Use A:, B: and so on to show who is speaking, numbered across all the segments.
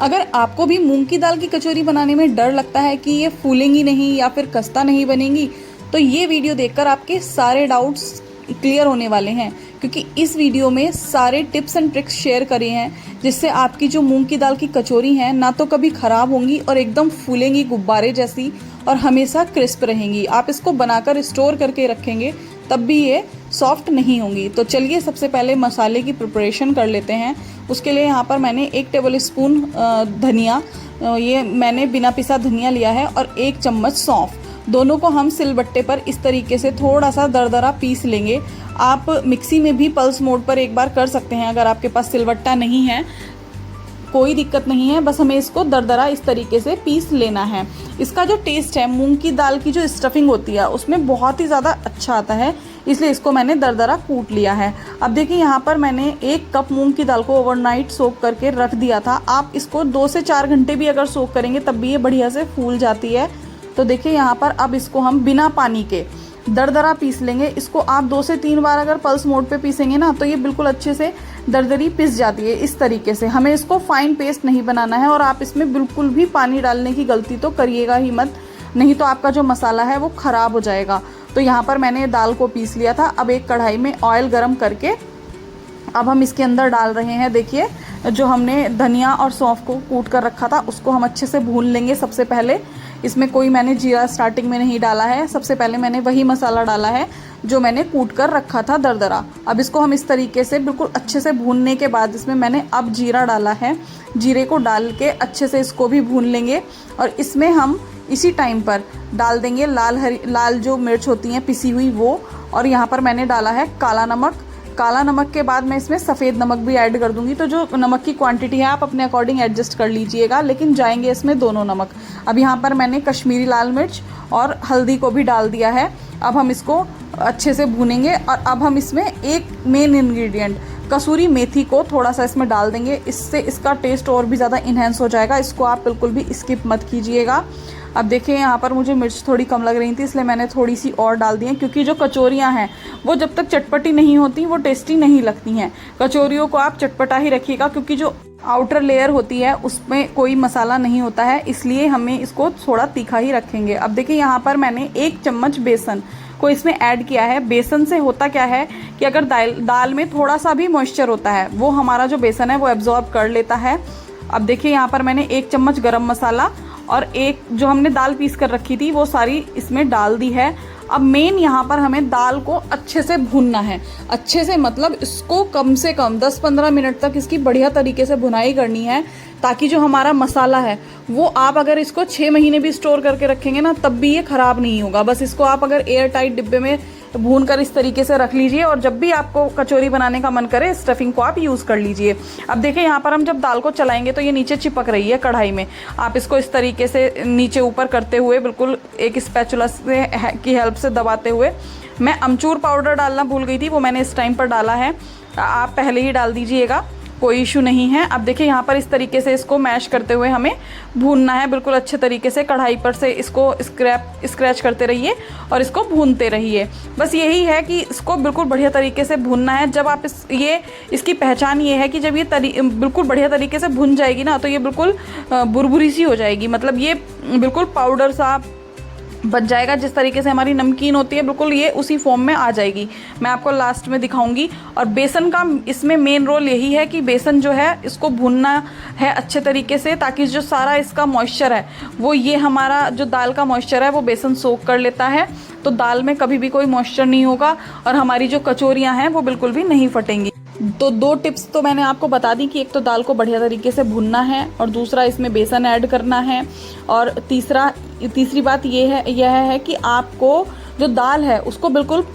A: अगर आपको भी मूंग की दाल की कचौरी बनाने में डर लगता है कि ये फूलेंगी नहीं या फिर खस्ता नहीं बनेंगी, तो ये वीडियो देखकर आपके सारे डाउट्स क्लियर होने वाले हैं, क्योंकि इस वीडियो में सारे टिप्स एंड ट्रिक्स शेयर करे हैं जिससे आपकी जो मूंग की दाल की कचौरी हैं ना तो कभी ख़राब होंगी और एकदम फूलेंगी गुब्बारे जैसी और हमेशा क्रिस्प रहेंगी। आप इसको बनाकर स्टोर करके रखेंगे तब भी ये सॉफ्ट नहीं होंगी। तो चलिए सबसे पहले मसाले की प्रिपरेशन कर लेते हैं। उसके लिए यहाँ पर मैंने 1 टेबल स्पून धनिया, ये मैंने बिना पिसा धनिया लिया है, और 1 चम्मच सौंफ। दोनों को हम सिलबट्टे पर इस तरीके से थोड़ा सा दरदरा पीस लेंगे। आप मिक्सी में भी पल्स मोड पर एक बार कर सकते हैं, अगर आपके पास सिलबट्टा नहीं है कोई दिक्कत नहीं है, बस हमें इसको दरदरा इस तरीके से पीस लेना है। इसका जो टेस्ट है मूंग की दाल की जो स्टफिंग होती है उसमें बहुत ही ज़्यादा अच्छा आता है, इसलिए इसको मैंने दरदरा कूट लिया है। अब देखिए यहाँ पर मैंने 1 कप मूंग की दाल को ओवरनाइट सोक करके रख दिया था। आप इसको 2 से 4 घंटे भी अगर सोक करेंगे तब भी ये बढ़िया से फूल जाती है। तो देखिए यहाँ पर अब इसको हम बिना पानी के दरदरा पीस लेंगे। इसको आप 2 से 3 बार अगर पल्स मोड पे पीसेंगे ना तो ये बिल्कुल अच्छे से दरदरी पिस जाती है। इस तरीके से हमें इसको फाइन पेस्ट नहीं बनाना है, और आप इसमें बिल्कुल भी पानी डालने की गलती तो करिएगा ही मत, नहीं तो आपका जो मसाला है वो ख़राब हो जाएगा। तो यहाँ पर मैंने दाल को पीस लिया था। अब एक कढ़ाई में ऑयल गरम करके अब हम इसके अंदर डाल रहे हैं, देखिए जो हमने धनिया और सौंफ को कूट कर रखा था उसको हम अच्छे से भून लेंगे। सबसे पहले इसमें कोई मैंने जीरा स्टार्टिंग में नहीं डाला है, सबसे पहले मैंने वही मसाला डाला है जो मैंने कूट कर रखा था दरदरा। अब इसको हम इस तरीके से बिल्कुल अच्छे से भूनने के बाद इसमें मैंने अब जीरा डाला है। जीरे को डाल के अच्छे से इसको भी भून लेंगे, और इसमें हम इसी टाइम पर डाल देंगे लाल जो मिर्च होती हैं पिसी हुई वो, और यहाँ पर मैंने डाला है काला नमक। काला नमक के बाद मैं इसमें सफ़ेद नमक भी ऐड कर दूंगी, तो जो नमक की क्वांटिटी है आप अपने अकॉर्डिंग एडजस्ट कर लीजिएगा, लेकिन जाएंगे इसमें दोनों नमक। अब यहाँ पर मैंने कश्मीरी लाल मिर्च और हल्दी को भी डाल दिया है। अब हम इसको अच्छे से भूनेंगे, और अब हम इसमें एक मेन इंग्रेडिएंट कसूरी मेथी को थोड़ा सा इसमें डाल देंगे, इससे इसका टेस्ट और भी ज़्यादा इन्हेंस हो जाएगा। इसको आप बिल्कुल भी स्किप मत कीजिएगा। अब देखिए यहाँ पर मुझे मिर्च थोड़ी कम लग रही थी, इसलिए मैंने थोड़ी सी और डाल दी है, क्योंकि जो कचौरियाँ हैं वो जब तक चटपटी नहीं होती वो टेस्टी नहीं लगती हैं। कचौरियों को आप चटपटा ही रखिएगा, क्योंकि जो आउटर लेयर होती है उसमें कोई मसाला नहीं होता है, इसलिए हमें इसको थोड़ा तीखा ही रखेंगे। अब देखिए यहाँ पर मैंने 1 चम्मच बेसन को इसमें ऐड किया है। बेसन से होता क्या है कि अगर दाल में थोड़ा सा भी मॉइस्चर होता है वो हमारा जो बेसन है वो एब्जॉर्ब कर लेता है। अब देखिए यहाँ पर मैंने 1 चम्मच गरम मसाला और एक जो हमने दाल पीस कर रखी थी वो सारी इसमें डाल दी है। अब मेन यहाँ पर हमें दाल को अच्छे से भूनना है, अच्छे से मतलब इसको कम से कम 10-15 मिनट तक इसकी बढ़िया तरीके से भुनाई करनी है, ताकि जो हमारा मसाला है वो आप अगर इसको 6 महीने भी स्टोर करके रखेंगे ना तब भी ये ख़राब नहीं होगा। बस इसको आप अगर एयर टाइट डिब्बे में भून कर इस तरीके से रख लीजिए, और जब भी आपको कचौरी बनाने का मन करे स्टफिंग को आप यूज़ कर लीजिए। अब देखिए यहाँ पर हम जब दाल को चलाएंगे तो ये नीचे चिपक रही है कढ़ाई में। आप इसको इस तरीके से नीचे ऊपर करते हुए बिल्कुल एक स्पैचुला से की हेल्प से दबाते हुए, मैं अमचूर पाउडर डालना भूल गई थी, वो मैंने इस टाइम पर डाला है, आप पहले ही डाल दीजिएगा, कोई इशू नहीं है। अब देखिए यहाँ पर इस तरीके से इसको मैश करते हुए हमें भूनना है बिल्कुल अच्छे तरीके से। कढ़ाई पर से इसको स्क्रैच करते रहिए और इसको भूनते रहिए। बस यही है कि इसको बिल्कुल बढ़िया तरीके से भूनना है। जब आप इसकी पहचान ये है कि जब ये बिल्कुल बढ़िया तरीके से भुन जाएगी ना तो ये बिल्कुल बुरबुरी सी हो जाएगी, मतलब ये बिल्कुल पाउडर सा बच जाएगा। जिस तरीके से हमारी नमकीन होती है बिल्कुल ये उसी फॉर्म में आ जाएगी। मैं आपको लास्ट में दिखाऊंगी। और बेसन का इसमें मेन रोल यही है कि बेसन जो है इसको भूनना है अच्छे तरीके से, ताकि जो सारा इसका मॉइस्चर है वो ये हमारा जो दाल का मॉइस्चर है वो बेसन सोख कर लेता है, तो दाल में कभी भी कोई मॉइस्चर नहीं होगा और हमारी जो कचौरियाँ हैं वो बिल्कुल भी नहीं फटेंगी। तो 2 टिप्स तो मैंने आपको बता दी कि एक तो दाल को बढ़िया तरीके से भूनना है, और दूसरा इसमें बेसन ऐड करना है, और तीसरी बात यह है कि आपको जो दाल है उसको बिल्कुल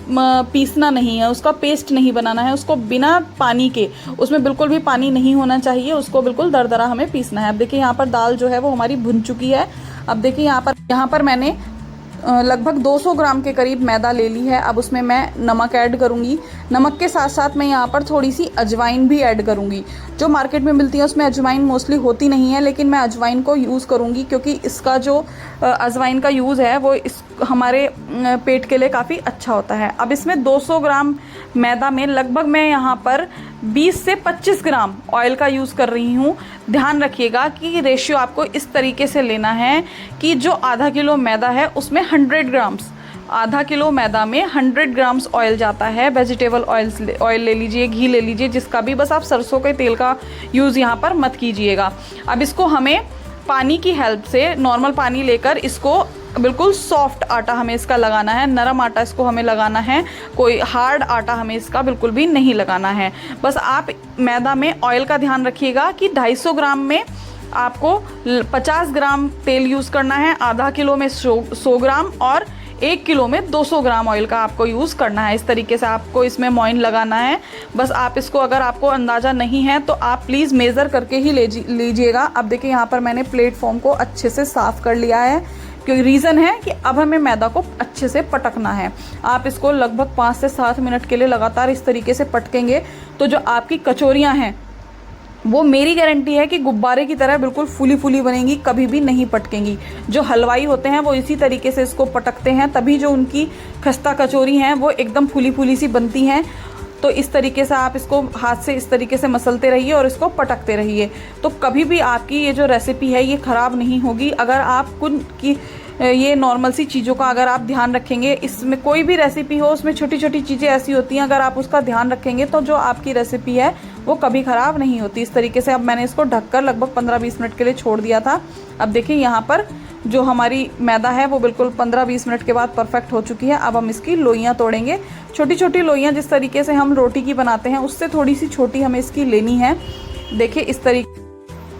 A: पीसना नहीं है, उसका पेस्ट नहीं बनाना है, उसको बिना पानी के, उसमें बिल्कुल भी पानी नहीं होना चाहिए, उसको बिल्कुल दरदरा हमें पीसना है। अब देखिए यहाँ पर दाल जो है वो हमारी भुन चुकी है। अब देखिए यहाँ पर मैंने लगभग 200 ग्राम के करीब मैदा ले ली है। अब उसमें मैं नमक ऐड करूँगी। नमक के साथ साथ मैं यहाँ पर थोड़ी सी अजवाइन भी ऐड करूँगी। जो मार्केट में मिलती है उसमें अजवाइन मोस्टली होती नहीं है, लेकिन मैं अजवाइन को यूज़ करूँगी क्योंकि इसका जो अजवाइन का यूज़ है वो हमारे पेट के लिए काफ़ी अच्छा होता है। अब इसमें 200 ग्राम मैदा में लगभग मैं यहाँ पर 20 से 25 ग्राम ऑयल का यूज़ कर रही हूँ। ध्यान रखिएगा कि रेशियो आपको इस तरीके से लेना है कि जो आधा किलो मैदा है उसमें 100 ग्राम्स, आधा किलो मैदा में 100 ग्राम्स ऑयल जाता है। वेजिटेबल ऑयल ले लीजिए, घी ले लीजिए, जिसका भी, बस आप सरसों के तेल का यूज़ यहाँ पर मत कीजिएगा। अब इसको हमें पानी की हेल्प से, नॉर्मल पानी लेकर इसको बिल्कुल सॉफ्ट आटा हमें इसका लगाना है, नरम आटा इसको हमें लगाना है, कोई हार्ड आटा हमें इसका बिल्कुल भी नहीं लगाना है। बस आप मैदा में ऑयल का ध्यान रखिएगा कि 250 ग्राम में आपको 50 ग्राम तेल यूज़ करना है, आधा किलो में 100 ग्राम और 1 किलो में 200 ग्राम ऑयल का आपको यूज़ करना है। इस तरीके से आपको इसमें मोइन लगाना है। बस आप इसको, अगर आपको अंदाज़ा नहीं है तो आप प्लीज़ मेज़र करके ही लीजिएगा। अब देखिए यहाँ पर मैंने प्लेटफॉर्म को अच्छे से साफ़ कर लिया है, क्योंकि रीज़न है कि अब हमें मैदा को अच्छे से पटकना है। आप इसको लगभग 5 से 7 मिनट के लिए लगातार इस तरीके से पटकेंगे तो जो आपकी कचौरियाँ हैं वो, मेरी गारंटी है कि गुब्बारे की तरह बिल्कुल फूली फूली बनेंगी, कभी भी नहीं पटकेंगी। जो हलवाई होते हैं वो इसी तरीके से इसको पटकते हैं, तभी जो उनकी खस्ता कचौरी हैं वो एकदम फूली फूली सी बनती हैं। तो इस तरीके से आप इसको हाथ से इस तरीके से मसलते रहिए और इसको पटकते रहिए, तो कभी भी आपकी ये जो रेसिपी है ये ख़राब नहीं होगी। अगर आप ये नॉर्मल सी चीज़ों का अगर आप ध्यान रखेंगे, इसमें कोई भी रेसिपी हो उसमें छोटी छोटी चीज़ें ऐसी होती हैं, अगर आप उसका ध्यान रखेंगे तो जो आपकी रेसिपी है वो कभी ख़राब नहीं होती। इस तरीके से अब मैंने इसको ढककर लगभग 15-20 मिनट के लिए छोड़ दिया था। अब देखिए यहाँ पर जो हमारी मैदा है वो बिल्कुल 15-20 मिनट के बाद परफेक्ट हो चुकी है। अब हम इसकी लोइयाँ तोड़ेंगे। छोटी छोटी लोइयाँ, जिस तरीके से हम रोटी की बनाते हैं उससे थोड़ी सी छोटी हमें इसकी लेनी है। देखिए इस तरीके,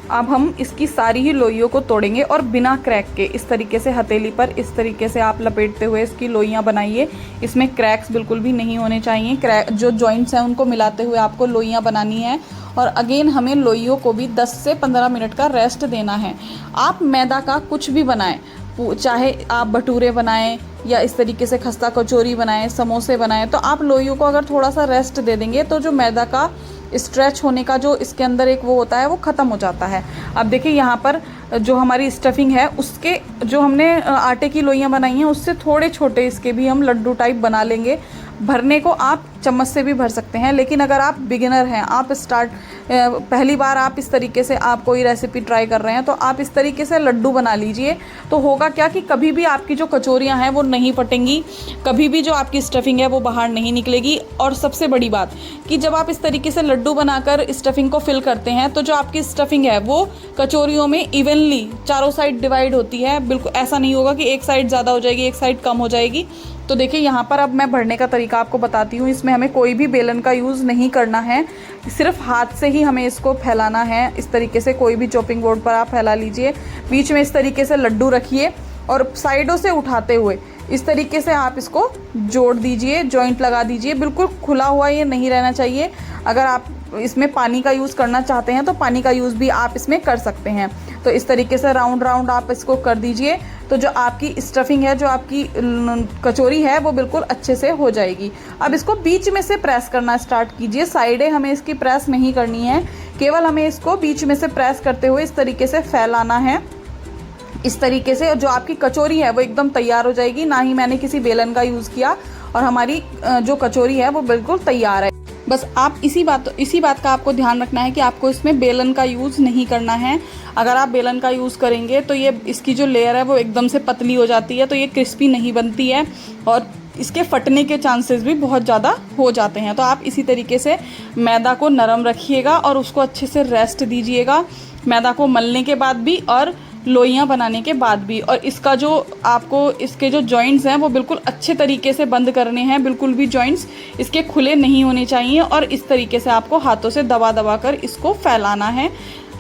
A: अब हम इसकी सारी ही लोइयों को तोड़ेंगे और बिना क्रैक के इस तरीके से हथेली पर इस तरीके से आप लपेटते हुए इसकी लोइयाँ बनाइए। इसमें क्रैक्स बिल्कुल भी नहीं होने चाहिए। क्रैक जो जॉइंट्स हैं उनको मिलाते हुए आपको लोइयाँ बनानी है। और अगेन हमें लोइयों को भी 10 से 15 मिनट का रेस्ट देना है। आप मैदा का कुछ भी बनाएं, चाहे आप भटूरे बनाएं या इस तरीके से खस्ता कचौरी बनाएं, समोसे बनाएं, तो आप लोइयों को अगर थोड़ा सा रेस्ट दे देंगे तो जो मैदा का स्ट्रेच होने का जो इसके अंदर एक वो होता है वो ख़त्म हो जाता है। अब देखिए यहाँ पर जो हमारी स्टफिंग है उसके, जो हमने आटे की लोइयाँ बनाई हैं उससे थोड़े छोटे इसके भी हम लड्डू टाइप बना लेंगे। भरने को आप चम्मच से भी भर सकते हैं, लेकिन अगर आप बिगिनर हैं, आप पहली बार आप इस तरीके से आप कोई रेसिपी ट्राई कर रहे हैं, तो आप इस तरीके से लड्डू बना लीजिए। तो होगा क्या कि कभी भी आपकी जो कचौरियां हैं वो नहीं फटेंगी, कभी भी जो आपकी स्टफिंग है वो बाहर नहीं निकलेगी। और सबसे बड़ी बात कि जब आप इस तरीके से लड्डू बनाकर स्टफिंग को फिल करते हैं तो जो आपकी स्टफिंग है वो कचौरियों में इवनली चारों साइड डिवाइड होती है। बिल्कुल ऐसा नहीं होगा कि एक साइड ज़्यादा हो जाएगी, एक साइड कम हो जाएगी। तो देखिए यहाँ पर अब मैं भरने का तरीका आपको बताती हूँ। इसमें हमें कोई भी बेलन का यूज़ नहीं करना है, सिर्फ हाथ से ही हमें इसको फैलाना है। इस तरीके से कोई भी चॉपिंग बोर्ड पर आप फैला लीजिए। बीच में इस तरीके से लड्डू रखिए और साइडों से उठाते हुए इस तरीके से आप इसको जोड़ दीजिए, जॉइंट लगा दीजिए। बिल्कुल खुला हुआ ये नहीं रहना चाहिए। अगर आप इसमें पानी का यूज़ करना चाहते हैं तो पानी का यूज़ भी आप इसमें कर सकते हैं। तो इस तरीके से राउंड राउंड आप इसको कर दीजिए, तो जो आपकी स्टफिंग है, जो आपकी कचौरी है वो बिल्कुल अच्छे से हो जाएगी। अब इसको बीच में से प्रेस करना स्टार्ट कीजिए। साइडें हमें इसकी प्रेस नहीं करनी है, केवल हमें इसको बीच में से प्रेस करते हुए इस तरीके से फैलाना है। इस तरीके से जो आपकी कचौरी है वो एकदम तैयार हो जाएगी। ना ही मैंने किसी बेलन का यूज़ किया और हमारी जो कचौरी है वो बिल्कुल तैयार है। बस आप इसी बात का आपको ध्यान रखना है कि आपको इसमें बेलन का यूज़ नहीं करना है। अगर आप बेलन का यूज़ करेंगे तो ये इसकी जो लेयर है वो एकदम से पतली हो जाती है, तो ये क्रिस्पी नहीं बनती है और इसके फटने के चांसेस भी बहुत ज़्यादा हो जाते हैं। तो आप इसी तरीके से मैदा को नरम रखिएगा और उसको अच्छे से रेस्ट दीजिएगा, मैदा को मलने के बाद भी और लोइयाँ बनाने के बाद भी। और इसका जो आपको इसके जो जॉइंट्स हैं वो बिल्कुल अच्छे तरीके से बंद करने हैं, बिल्कुल भी जॉइंट्स इसके खुले नहीं होने चाहिए। और इस तरीके से आपको हाथों से दबा दबा कर इसको फैलाना है।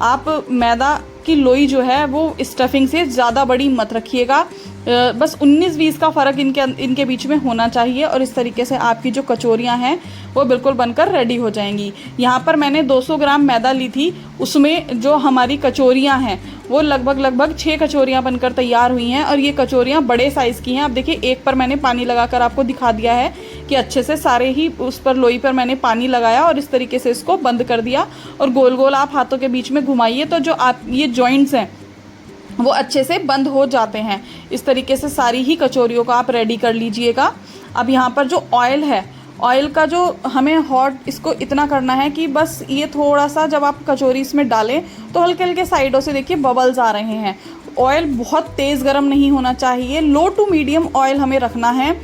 A: आप मैदा की लोई जो है वो स्टफिंग से ज़्यादा बड़ी मत रखिएगा, बस 19-20 का फ़र्क इनके बीच में होना चाहिए और इस तरीके से आपकी जो कचौरियाँ हैं वो बिल्कुल बनकर रेडी हो जाएंगी। यहाँ पर मैंने 200 ग्राम मैदा ली थी, उसमें जो हमारी कचौरियाँ हैं वो लगभग 6 कचौरियाँ बनकर तैयार हुई हैं और ये कचौरियाँ बड़े साइज़ की हैं। अब देखिए एक पर मैंने पानी लगाकर आपको दिखा दिया है कि अच्छे से सारे ही उस पर लोई पर मैंने पानी लगाया और इस तरीके से इसको बंद कर दिया और गोल गोल आप हाथों के बीच में घुमाइए तो जो आप ये जॉइंट्स हैं वो अच्छे से बंद हो जाते हैं। इस तरीके से सारी ही कचौरियों को आप रेडी कर लीजिएगा। अब यहाँ पर जो ऑयल है, ऑयल का जो हमें हॉट इसको इतना करना है कि बस ये थोड़ा सा जब आप कचौरी इसमें डालें तो हल्के हल्के साइडों से देखिए बबल्स आ रहे हैं। ऑयल बहुत तेज़ गर्म नहीं होना चाहिए, लो टू मीडियम ऑयल हमें रखना है।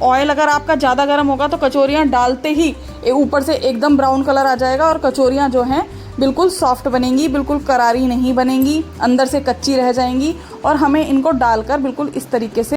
A: ऑयल अगर आपका ज़्यादा गर्म होगा तो कचौरियाँ डालते ही ऊपर से एकदम ब्राउन कलर आ जाएगा और कचौरियाँ जो हैं बिल्कुल सॉफ्ट बनेंगी, बिल्कुल करारी नहीं बनेंगी, अंदर से कच्ची रह जाएंगी। और हमें इनको डालकर बिल्कुल इस तरीके से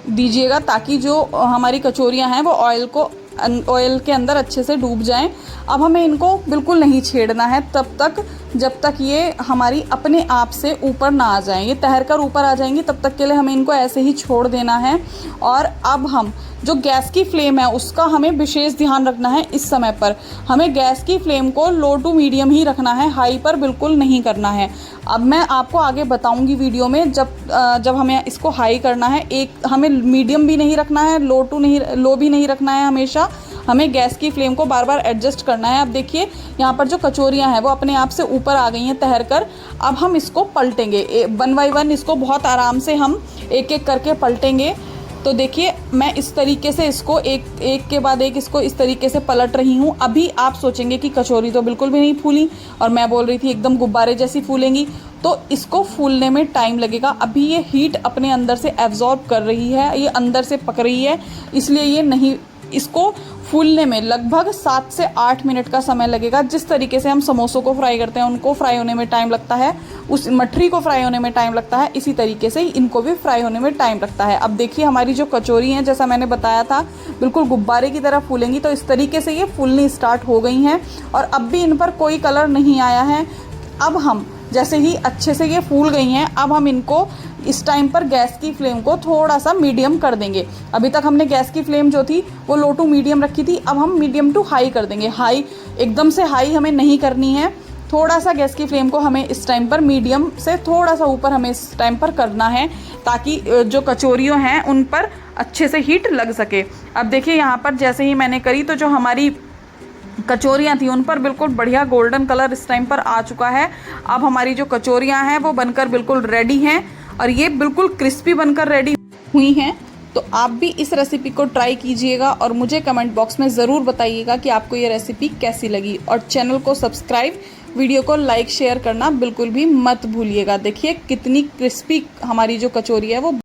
A: दीजिएगा ताकि जो हमारी कचौरियाँ हैं वो ऑयल के अंदर अच्छे से डूब जाएं। अब हमें इनको बिल्कुल नहीं छेड़ना है तब तक जब तक ये हमारी अपने आप से ऊपर ना आ जाएं। ये तैर कर ऊपर आ जाएंगी तब तक के लिए हमें इनको ऐसे ही छोड़ देना है। और अब हम जो गैस की फ्लेम है उसका हमें विशेष ध्यान रखना है। इस समय पर हमें गैस की फ्लेम को लो टू मीडियम ही रखना है, हाई पर बिल्कुल नहीं करना है। अब मैं आपको आगे बताऊंगी वीडियो में जब हमें इसको हाई करना है। एक हमें मीडियम भी नहीं रखना है, लो भी नहीं रखना है, हमेशा हमें गैस की फ्लेम को बार बार एडजस्ट करना है। अब देखिए यहाँ पर जो कचौरियाँ हैं वो अपने आप से ऊपर आ गई हैं तैर कर। अब हम इसको पलटेंगे 1 बाय 1, इसको बहुत आराम से हम एक एक करके पलटेंगे। तो देखिए मैं इस तरीके से इसको एक के बाद एक इसको इस तरीके से पलट रही हूँ। अभी आप सोचेंगे कि कचौरी तो बिल्कुल भी नहीं फूली और मैं बोल रही थी एकदम गुब्बारे जैसी फूलेंगी, तो इसको फूलने में टाइम लगेगा। अभी ये हीट अपने अंदर से एब्जॉर्ब कर रही है, ये अंदर से पक रही है, इसलिए ये नहीं, इसको फूलने में लगभग 7 से 8 मिनट का समय लगेगा। जिस तरीके से हम समोसों को फ्राई करते हैं उनको फ्राई होने में टाइम लगता है, उस मठरी को फ्राई होने में टाइम लगता है, इसी तरीके से इनको भी फ्राई होने में टाइम लगता है। अब देखिए हमारी जो कचौरी हैं जैसा मैंने बताया था बिल्कुल गुब्बारे की तरह फूलेंगी, तो इस तरीके से ये फूलनी स्टार्ट हो गई हैं और अब भी इन पर कोई कलर नहीं आया है। अब हम जैसे ही अच्छे से ये फूल गई हैं, अब हम इनको इस टाइम पर गैस की फ्लेम को थोड़ा सा मीडियम कर देंगे। अभी तक हमने गैस की फ्लेम जो थी वो लो टू मीडियम रखी थी, अब हम मीडियम टू हाई कर देंगे। हाई एकदम से हाई हमें नहीं करनी है, थोड़ा सा गैस की फ्लेम को हमें इस टाइम पर मीडियम से थोड़ा सा ऊपर हमें इस टाइम पर करना है ताकि जो कचौरियों हैं उन पर अच्छे से हीट लग सके। अब देखिए यहाँ पर जैसे ही मैंने करी तो जो हमारी कचौरियाँ थी उन पर बिल्कुल बढ़िया गोल्डन कलर इस टाइम पर आ चुका है। अब हमारी जो कचौरियाँ हैं वो बनकर बिल्कुल रेडी हैं और ये बिल्कुल क्रिस्पी बनकर रेडी हुई हैं। तो आप भी इस रेसिपी को ट्राई कीजिएगा और मुझे कमेंट बॉक्स में ज़रूर बताइएगा कि आपको ये रेसिपी कैसी लगी। और चैनल को सब्सक्राइब, वीडियो को लाइक शेयर करना बिल्कुल भी मत भूलिएगा। देखिए कितनी क्रिस्पी हमारी जो कचौरी है वो